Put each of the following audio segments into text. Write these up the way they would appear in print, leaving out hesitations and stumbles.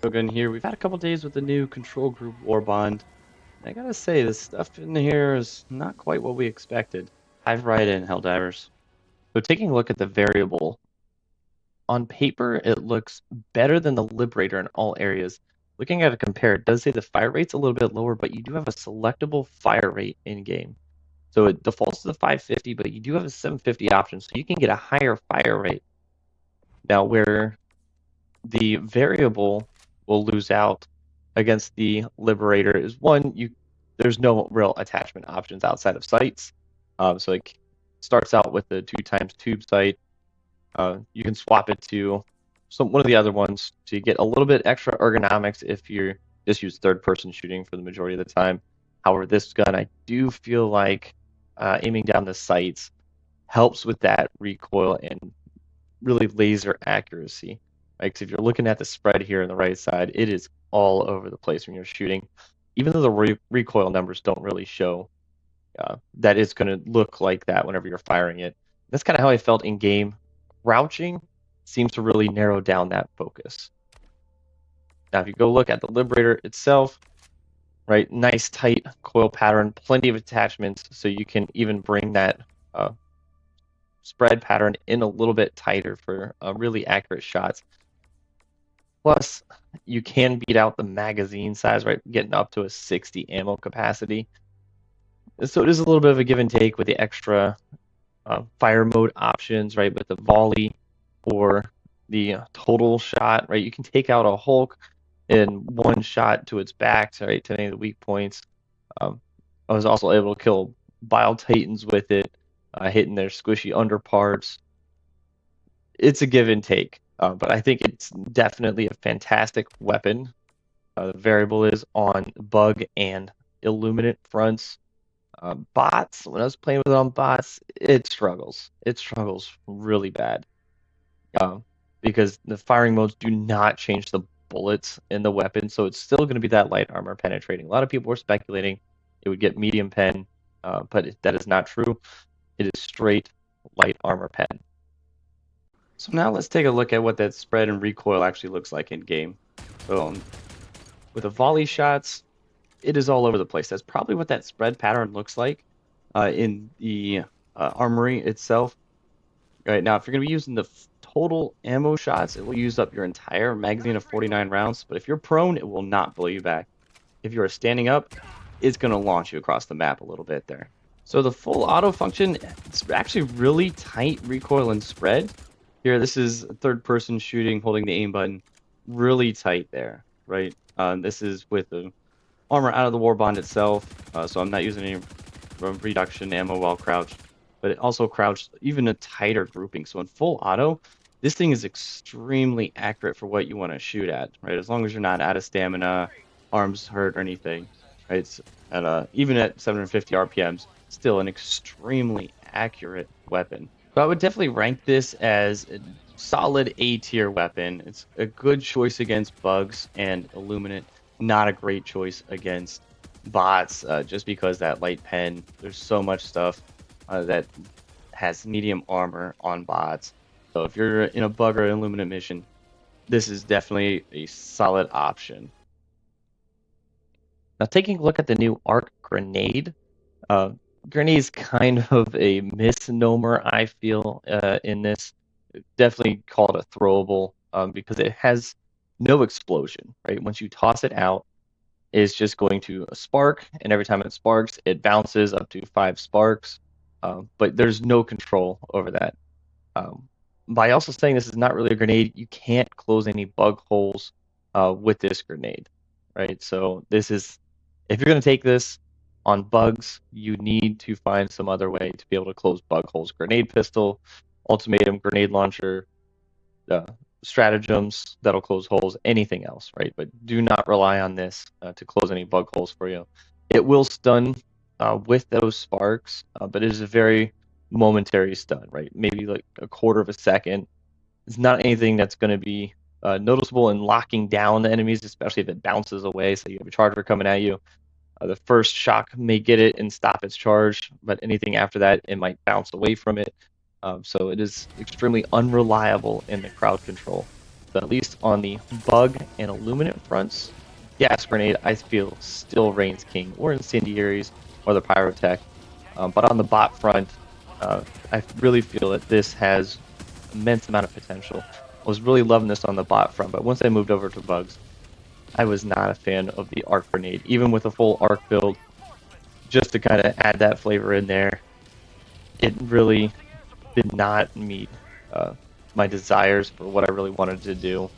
Shogun here. We've had a couple days with the new Control Group Warbond. I gotta say, the stuff in here is not quite what we expected. Dive right in, Helldivers. So taking a look at the variable, on paper it looks better than the Liberator in all areas. Looking at it compared, it does say the fire rate's a little bit lower, but you do have a selectable fire rate in-game. So it defaults to the 550, but you do have a 750 option, so you can get a higher fire rate. Now, where the variable will lose out against the Liberator is one, there's no real attachment options outside of sights. So it starts out with the 2x tube sight. You can swap it to one of the other ones to get a little bit extra ergonomics if you just use third-person shooting for the majority of the time. However, this gun, I do feel like aiming down the sights helps with that recoil and really laser accuracy. Right? 'Cause if you're looking at the spread here on the right side, it is all over the place when you're shooting. Even though the recoil numbers don't really show, that it's going to look like that whenever you're firing it. That's kind of how I felt in game. Crouching seems to really narrow down that focus. Now, if you go look at the Liberator itself, right, nice tight coil pattern, plenty of attachments, so you can even bring that spread pattern in a little bit tighter for really accurate shots. Plus, you can beat out the magazine size, right? Getting up to a 60 ammo capacity. So it is a little bit of a give and take with the extra fire mode options, right? With the volley or the total shot, right? You can take out a Hulk in one shot to its back, right? To any of the weak points. I was also able to kill Bile Titans with it, hitting their squishy underparts. It's a give and take. But I think it's definitely a fantastic weapon. The variable is on bug and illuminate fronts. Bots, when I was playing with it on bots, it struggles. It struggles really bad. Because the firing modes do not change the bullets in the weapon, so it's still going to be that light armor penetrating. A lot of people were speculating it would get medium pen, but that is not true. It is straight light armor pen. So now let's take a look at what that spread and recoil actually looks like in game. So with the volley shots, it is all over the place. That's probably what that spread pattern looks like in the armory itself. Right now, if you're going to be using the total ammo shots, it will use up your entire magazine of 49 rounds. But if you're prone, it will not blow you back. If you're standing up, it's going to launch you across the map a little bit there. So the full auto function, it's actually really tight recoil and spread. Here, this is third person shooting, holding the aim button, really tight there, right? This is with the armor out of the Warbond itself, so I'm not using any reduction ammo while crouched, but it also crouched even a tighter grouping. So in full auto, this thing is extremely accurate for what you want to shoot at, right? As long as you're not out of stamina, arms hurt or anything, right? It's even at 750 RPMs, still an extremely accurate weapon. So I would definitely rank this as a solid A tier weapon. It's a good choice against bugs and Illuminate, not a great choice against bots, just because that light pen, there's so much stuff that has medium armor on bots. So if you're in a bug or an Illuminate mission, this is definitely a solid option. Now, taking a look at the new arc grenade, grenade is kind of a misnomer, I feel, in this. Definitely call it a throwable because it has no explosion, right? Once you toss it out, it's just going to spark, and every time it sparks, it bounces up to 5 sparks, but there's no control over that. By also saying this is not really a grenade, you can't close any bug holes with this grenade, right? So this is, if you're going to take this on bugs, you need to find some other way to be able to close bug holes. Grenade pistol, ultimatum, grenade launcher, stratagems that'll close holes, anything else, right? But do not rely on this to close any bug holes for you. It will stun with those sparks, but it is a very momentary stun, right? Maybe like a quarter of a second. It's not anything that's going to be noticeable in locking down the enemies, especially if it bounces away. So you have a charger coming at you. The first shock may get it and stop its charge, but anything after that, it might bounce away from it. So it is extremely unreliable in the crowd control. but at least on the bug and illuminant fronts, gas grenade I feel still reigns king, or incendiaries, or the pyrotech. But on the bot front, I really feel that this has immense amount of potential. I was really loving this on the bot front, but once I moved over to bugs, I was not a fan of the arc grenade, even with a full arc build. Just to kind of add that flavor in there, it really did not meet my desires for what I really wanted to do.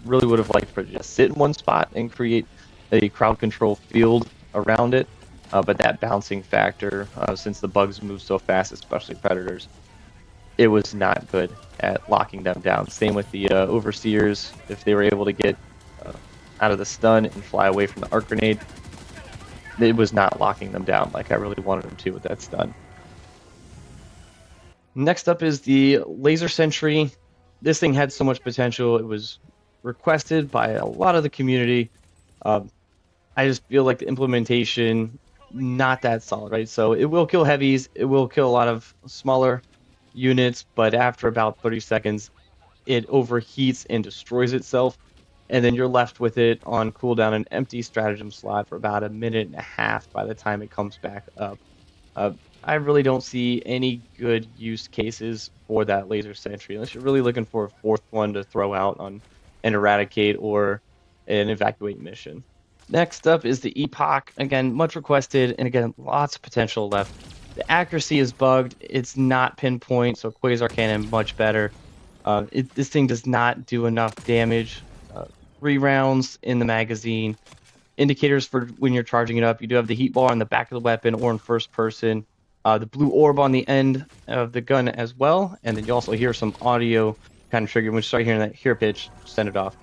Really would have liked for it to just sit in one spot and create a crowd control field around it. But that bouncing factor, since the bugs move so fast, especially predators, it was not good at locking them down. Same with the overseers. If they were able to get out of the stun and fly away from the arc grenade, it was not locking them down like I really wanted them to with that stun. Next up is the laser sentry. This thing had so much potential. It was requested by a lot of the community. I just feel like the implementation not that solid, right? So it will kill heavies, it will kill a lot of smaller units, but after about 30 seconds, it overheats and destroys itself, and then you're left with it on cooldown, an empty stratagem slot for about a minute and a half by the time it comes back up. I really don't see any good use cases for that laser sentry unless you're really looking for a fourth one to throw out on an eradicate or an evacuate mission. Next up is the Epoch. Again, much requested, and again, lots of potential left. The accuracy is bugged. It's not pinpoint, so Quasar Cannon much better. This thing does not do enough damage. 3 rounds in the magazine. Indicators for when you're charging it up. You do have the heat bar on the back of the weapon or in first person. The blue orb on the end of the gun as well. And then you also hear some audio kind of trigger. When you start hearing that hear pitch, send it off.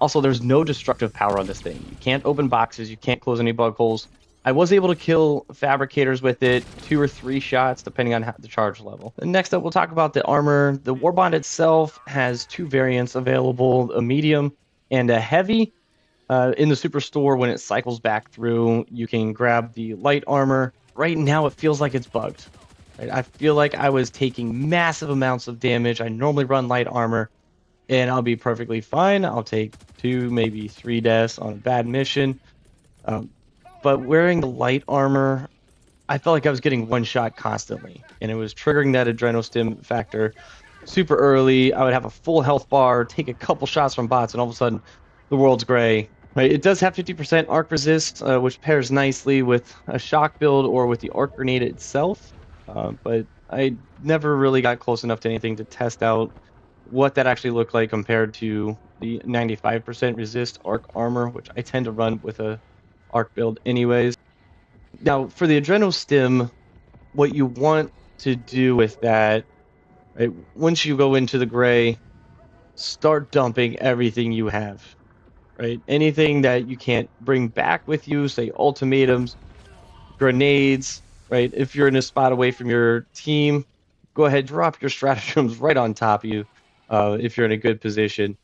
Also, there's no destructive power on this thing. You can't open boxes. You can't close any bug holes. I was able to kill fabricators with it, 2 or 3 shots, depending on the charge level. And next up, we'll talk about the armor. The Warbond itself has 2 variants available, a medium and a heavy. In the superstore, when it cycles back through, you can grab the light armor. Right now, it feels like it's bugged. Right? I feel like I was taking massive amounts of damage. I normally run light armor, and I'll be perfectly fine. I'll take 2, maybe 3 deaths on a bad mission. But wearing the light armor, I felt like I was getting one shot constantly, and it was triggering that adrenostim factor super early. I would have a full health bar, take a couple shots from bots, and all of a sudden, the world's gray. Right? It does have 50% arc resist, which pairs nicely with a shock build or with the arc grenade itself. But I never really got close enough to anything to test out what that actually looked like compared to the 95% resist arc armor, which I tend to run with a arc build anyways. Now, for the adrenostim, what you want to do with that, right, once you go into the gray, start dumping everything you have. Right? Anything that you can't bring back with you, say ultimatums, grenades, right? If you're in a spot away from your team, go ahead, drop your stratagems right on top of you if you're in a good position.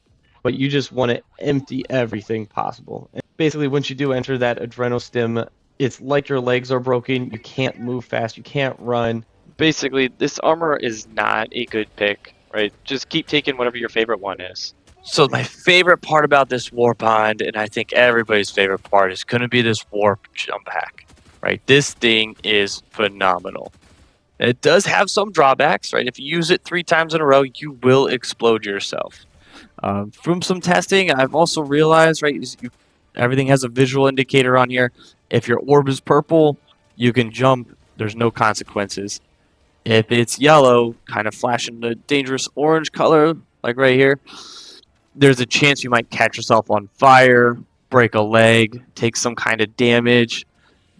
But you just want to empty everything possible. And basically, once you do enter that adrenostim, it's like your legs are broken. You can't move fast. You can't run. Basically, this armor is not a good pick, right? Just keep taking whatever your favorite one is. So my favorite part about this Warbond, and I think everybody's favorite part, is going to be this warp jump hack, right? This thing is phenomenal. It does have some drawbacks, right? If you use it 3 times in a row, you will explode yourself. From some testing, I've also realized, right, everything has a visual indicator on here. If your orb is purple, you can jump. There's no consequences. If it's yellow, kind of flashing the dangerous orange color, like right here, there's a chance you might catch yourself on fire, break a leg, take some kind of damage.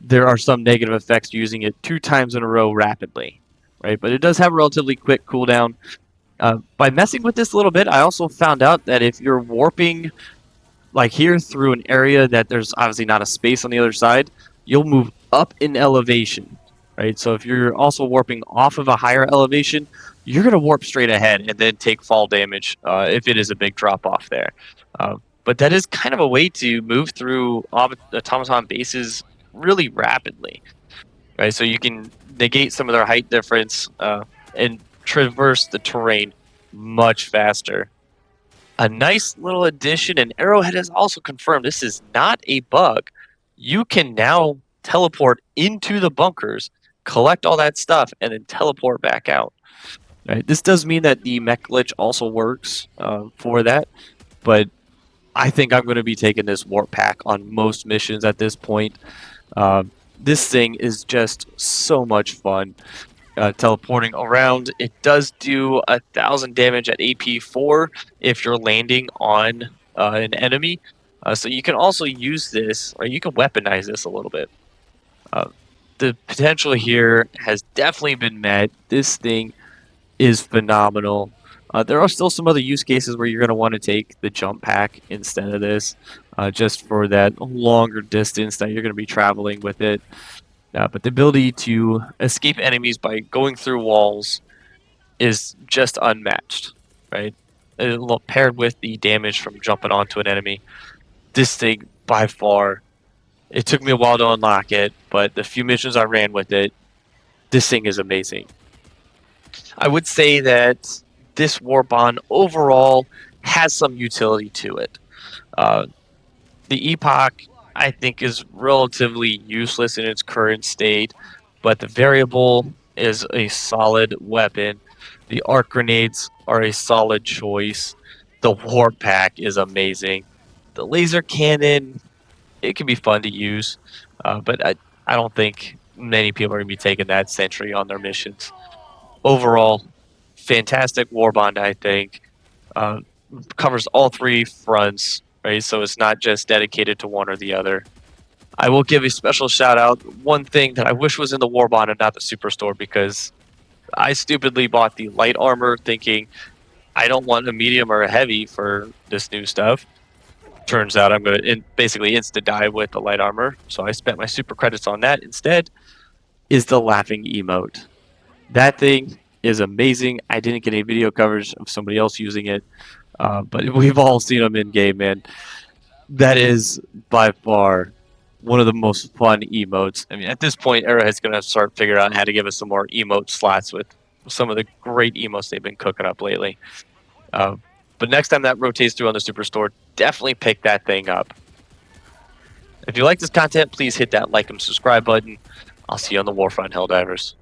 There are some negative effects using it 2 times in a row rapidly, right? But it does have a relatively quick cooldown. By messing with this a little bit, I also found out that if you're warping like here through an area that there's obviously not a space on the other side, you'll move up in elevation, right? So if you're also warping off of a higher elevation, you're going to warp straight ahead and then take fall damage if it is a big drop off there. But that is kind of a way to move through automaton bases really rapidly, right? So you can negate some of their height difference and traverse the terrain much faster. A nice little addition, and Arrowhead has also confirmed this is not a bug. You can now teleport into the bunkers, collect all that stuff, and then teleport back out. Right? This does mean that the mech glitch also works for that, but I think I'm going to be taking this warp pack on most missions at this point. This thing is just so much fun. Teleporting around, it does do 1,000 damage at AP4 if you're landing on an enemy. So you can also use this, or you can weaponize this a little bit. The potential here has definitely been met. This thing is phenomenal. There are still some other use cases where you're going to want to take the jump pack instead of this, just for that longer distance that you're going to be traveling with it. But the ability to escape enemies by going through walls is just unmatched, right? Paired with the damage from jumping onto an enemy, this thing by far, it took me a while to unlock it, but the few missions I ran with it, this thing is amazing. I would say that this Warbond overall has some utility to it. The Epoch, I think, is relatively useless in its current state, but the Variable is a solid weapon. The Arc Grenades are a solid choice. The Warp Pack is amazing. The Laser Cannon, it can be fun to use, but I don't think many people are going to be taking that sentry on their missions. Overall, fantastic Warbond, I think. Covers all three fronts, right? So it's not just dedicated to one or the other. I will give a special shout out. One thing that I wish was in the Warbond and not the Superstore, because I stupidly bought the light armor thinking I don't want a medium or a heavy for this new stuff. Turns out I'm going to basically insta die with the light armor, so I spent my super credits on that instead. Is the laughing emote. That thing is amazing. I didn't get any video coverage of somebody else using it, but we've all seen them in game, man. That is by far one of the most fun emotes. I mean, at this point, Arrowhead's going to start figuring out how to give us some more emote slots with some of the great emotes they've been cooking up lately. But next time that rotates through on the Superstore, definitely pick that thing up. If you like this content, please hit that like and subscribe button. I'll see you on the Warfront, Helldivers.